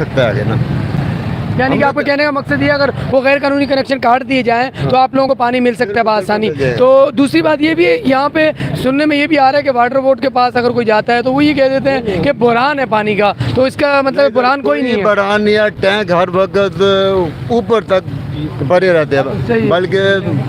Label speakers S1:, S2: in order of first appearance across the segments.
S1: सकता है आगे ना।
S2: यानी कि आपको कहने का मकसद ये, अगर वो गैर कानूनी कनेक्शन काट दिए जाएं तो आप लोगों को पानी मिल सकता है आसानी। तो दूसरी बात ये भी है, यहाँ पे सुनने में ये भी आ रहा है कि वाटर बोर्ड के पास अगर कोई जाता है तो वो ये कह देते हैं कि बुरहान है पानी का, तो इसका मतलब बुरहान कोई नहीं है।
S1: बुरहान या टैंक हर वक्त ऊपर तक भरे रहते हैं, बल्कि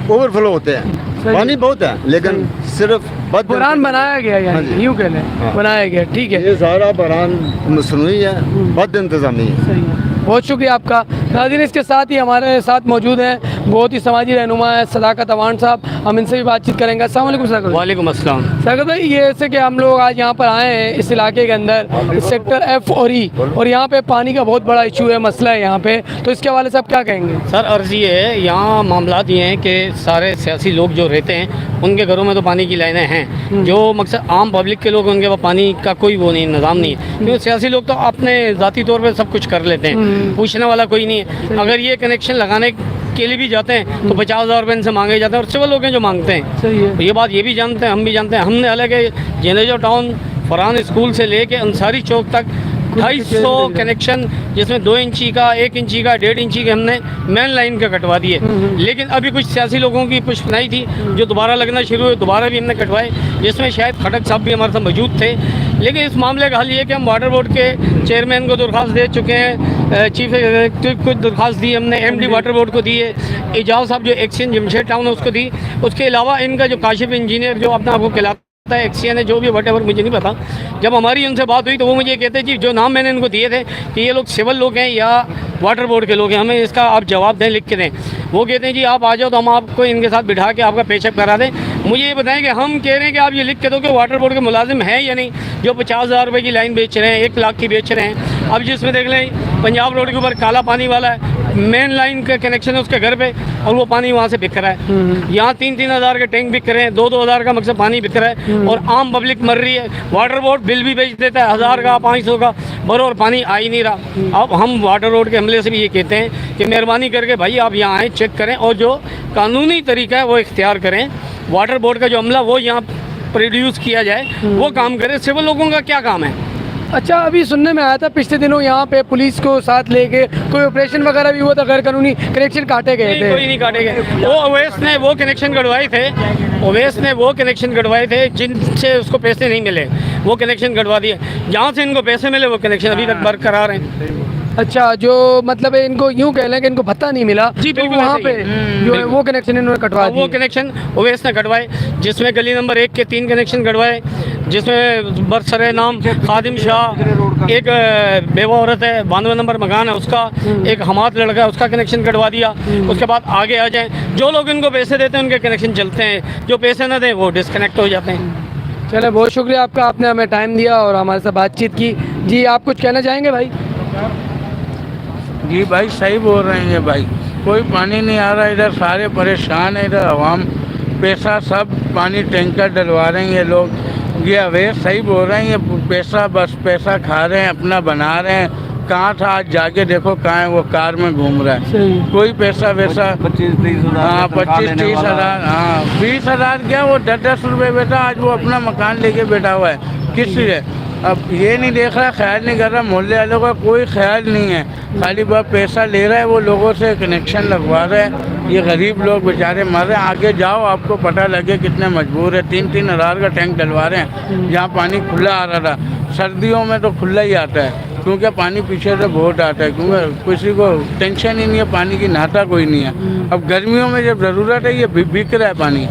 S1: ओवरफ्लो होते हैं। पानी बहुत है लेकिन सिर्फ
S2: बुरहान बनाया गया, यानी यूँ कह लें बनाया गया। ठीक है,
S1: ये सारा बुरहान मसनूई है, बद इंतजामी है।
S2: सही है, बहुत शुक्रिया आपका। नाज़रीन, इसके साथ ही हमारे साथ मौजूद हैं बहुत ही समाजी रहनुमा है सदाकत अवान साहब, हम इनसे भी बातचीत करेंगे। अस्सलाम वालेकुम सर।
S3: वालेकुम अस्सलाम।
S2: सर भाई, ये ऐसे कि हम लोग आज यहाँ पर आए हैं इस इलाके के अंदर, सेक्टर F और E, और यहाँ पे पानी का बहुत बड़ा इशू है, मसला है यहाँ पे, तो इसके हवाले से आप क्या कहेंगे?
S3: सर अर्ज़ ये है, यहाँ मामलात ये हैं कि सारे सियासी लोग जो रहते हैं उनके घरों में तो पानी की लाइनें हैं, जो मकसद आम पब्लिक के लोग उनके पास पानी का कोई वो नहीं, निज़ाम नहीं है, क्योंकि सियासी लोग तो अपने ज़ाती तौर पर सब कुछ कर लेते हैं, पूछने वाला कोई नहीं है। अगर ये कनेक्शन लगाने के लिए भी जाते हैं तो 50,000 रुपये इनसे मांगे जाते हैं, और सिविल लोग हैं जो मांगते हैं।
S2: सही है,
S3: तो ये बात ये भी जानते हैं, हम भी जानते हैं। हमने हालांकि जेनेजो टाउन फरहान स्कूल से लेके अंसारी चौक तक 250 कनेक्शन, जिसमें 2 इंची का, 1 इंची का, 1.5 इंची के हमने मेन लाइन का कटवा दिए, लेकिन अभी कुछ सियासी लोगों की पुष्पनाई थी जो दोबारा लगना शुरू हुए, दोबारा भी हमने कटवाए, जिसमें शायद खटक साहब भी हमारे साथ मौजूद थे। लेकिन इस मामले का हल ये कि हम वाटर बोर्ड के चेयरमैन को दरख्वास्त दे चुके हैं, चीफ एग्जीक्यूटिव को दरख्वास्त दी हमने, MD वाटर बोर्ड को दी है, एजाज साहब जो एक्सचेंज जमशेद टाउन है उसको दी। उसके अलावा इनका जो काशिफ इंजीनियर जो अपने आपको खिलाता है, एक्सीएन है, जो भी वटेवर मुझे नहीं पता, जब हमारी उनसे बात हुई तो वो मुझे कहते जी जो नाम मैंने इनको दिए थे कि ये लोग सिविल लोग हैं या वाटर बोर्ड के लोग हैं, हमें इसका आप जवाब दें, लिख के दें। वो कहते हैं जी आप आ जाओ तो हम आपको इनके साथ बिठा के आपका पेशअप करा दें। मुझे ये बताएं कि हम कह रहे हैं कि आप ये लिख के दो कि वाटर बोर्ड के मुलाजिम हैं या नहीं, जो 50,000 रुपये की लाइन बेच रहे हैं, 1 लाख की बेच रहे हैं। अब जिसमें देख लें पंजाब रोड के ऊपर काला पानी वाला है, मेन लाइन का कनेक्शन है उसके घर पे, और वो पानी वहाँ से बिक रहा है। यहाँ 3-3 हज़ार के टैंक बिक रहे हैं, 2-2 हज़ार का मकसद पानी बिक रहा है, और आम पब्लिक मर रही है। वाटर बोर्ड बिल भी बेच देता है 1000 का, 500 का, बरोबर पानी आ ही नहीं रहा। अब हम वाटर बोर्ड के हमले से भी ये कहते हैं कि मेहरबानी करके भाई आप यहाँ आएँ, चेक करें, और जो कानूनी तरीका है वो इख्तियार करें। वाटर बोर्ड का जो अमला वो यहाँ प्रोड्यूस किया जाए, वो काम करे। सिविल लोगों का क्या काम है?
S2: अच्छा, अभी सुनने में आया था पिछले दिनों यहाँ पे पुलिस को साथ लेके कोई ऑपरेशन वगैरह भी हुआ था, गैर कानूनी कनेक्शन काटे गए थे।
S3: कोई नहीं काटे गए, वो ओवैस ने वो कनेक्शन कटवाए थे, ओवैस ने वो कनेक्शन कटवाए थे जिनसे उसको पैसे नहीं मिले, वो कनेक्शन कटवा दिए। जहाँ से इनको पैसे मिले वो कनेक्शन अभी तक बरकरार हैं।
S2: अच्छा, जो मतलब है इनको यूँ कह लें कि इनको भत्ता नहीं मिला,
S3: जी बिल्कुल,
S2: वहाँ पे जो है वो कनेक्शन इन्होंने कटवा दिए।
S3: वो कनेक्शन ओवैस ने कटवाए, जिसमें गली नंबर 1 के 3 कनेक्शन कटवाए, जिसमें बरसरे नाम खादिम शाह, एक बेवा औरत है, 92 नंबर मकान है उसका, एक हमाद लड़का है उसका कनेक्शन कटवा दिया। उसके बाद आगे आ जाएँ, जो लोग इनको पैसे देते हैं उनके कनेक्शन चलते हैं, जो पैसे न दें वो डिस्कनेक्ट हो जाते हैं।
S2: चले, बहुत शुक्रिया आपका, आपने हमें टाइम दिया और हमारे साथ बातचीत की। जी, आप कुछ कहना चाहेंगे भाई?
S4: जी भाई, सही बोल रहे हैं भाई, कोई पानी नहीं आ रहा इधर, सारे परेशान है इधर, आवाम पैसा सब पानी टैंकर डलवा रहे हैं ये लोग। ये अवैध सही बोल रहे हैं, ये पैसा बस पैसा खा रहे हैं, अपना बना रहे हैं। कहाँ था आज जाके देखो कहाँ है, वो कार में घूम रहा है, कोई पैसा वैसा 25-30 हज़ार, हाँ 25-30 हज़ार, हाँ 20 हज़ार क्या, वो 10-10 रुपये बेटा आज वो अपना मकान लेके बैठा हुआ है। किस लिए? अब ये नहीं देख रहा, ख्याल नहीं कर रहा, मोहल्ले वालों का कोई ख्याल नहीं है, खाली बहुत पैसा ले रहा है, वो लोगों से कनेक्शन लगवा रहा है। ये गरीब लोग बेचारे मर रहे हैं। आगे जाओ आपको पता लगे कितने मजबूर है। 3-3 हज़ार का टैंक डलवा रहे हैं, जहाँ पानी खुला आ रहा था। सर्दियों में तो खुला ही आता है, क्योंकि पानी पीछे से बहुत आता है, क्योंकि किसी को टेंशन ही नहीं है पानी की, नहाता कोई नहीं है। अब गर्मियों में जब ज़रूरत है, ये बिक रहा है पानी,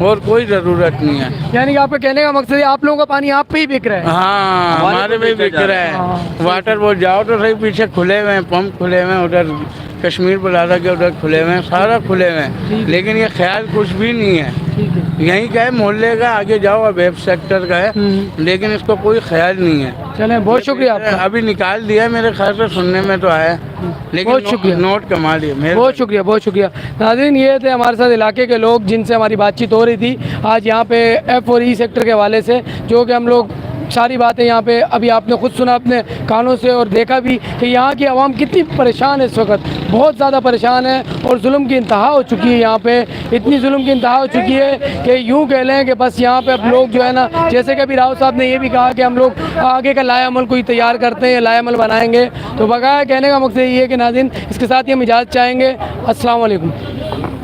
S4: और कोई ज़रूरत नहीं है।
S2: यानी कि आपका कहने का मकसद है आप लोगों का पानी आप पे ही बिक रहा है?
S4: हाँ, हमारे पे बिक रहा है। वाटर बोर्ड जाओ तो सही, पीछे खुले हुए हैं, पंप खुले हुए हैं, उधर कश्मीर प्लाजा के उधर खुले हुए हैं, सारा खुले हुए हैं, लेकिन ये ख्याल कुछ भी नहीं है। यहीं का है, मोहल्ले का, आगे जाओ अब वेब सेक्टर का है, लेकिन इसको कोई ख्याल नहीं है।
S2: चलें, बहुत शुक्रिया आपका।
S4: अभी निकाल दिया मेरे ख्याल से, सुनने में तो आया, लेकिन
S2: बहुत शुक्रिया,
S4: नोट कमा लिए।
S2: बहुत शुक्रिया, बहुत शुक्रिया। नाज़रीन, ये थे हमारे साथ इलाके के लोग जिनसे हमारी बातचीत हो रही थी आज यहाँ पे F और E सेक्टर के हवाले से, जो कि हम लोग सारी बातें यहाँ पे अभी आपने खुद सुना अपने कानों से और देखा भी कि यहाँ की आवाम कितनी परेशान है इस वक्त, बहुत ज़्यादा परेशान है और जुल्म की इंतहा हो चुकी है। यहाँ पे इतनी जुल्म की इंतहा हो चुकी है कि यूँ कह लें कि बस यहाँ पे अब लोग जो है ना, जैसे कि अभी राव साहब ने ये भी कहा कि हम लोग आगे का लाएअमल कोई तैयार करते हैं, लाएअमल बनाएंगे। तो बकाया कहने का मकसद ये है कि नाज़रीन, इसके साथ ही हम इजाज़त चाहेंगे। अस्सलाम वालेकुम।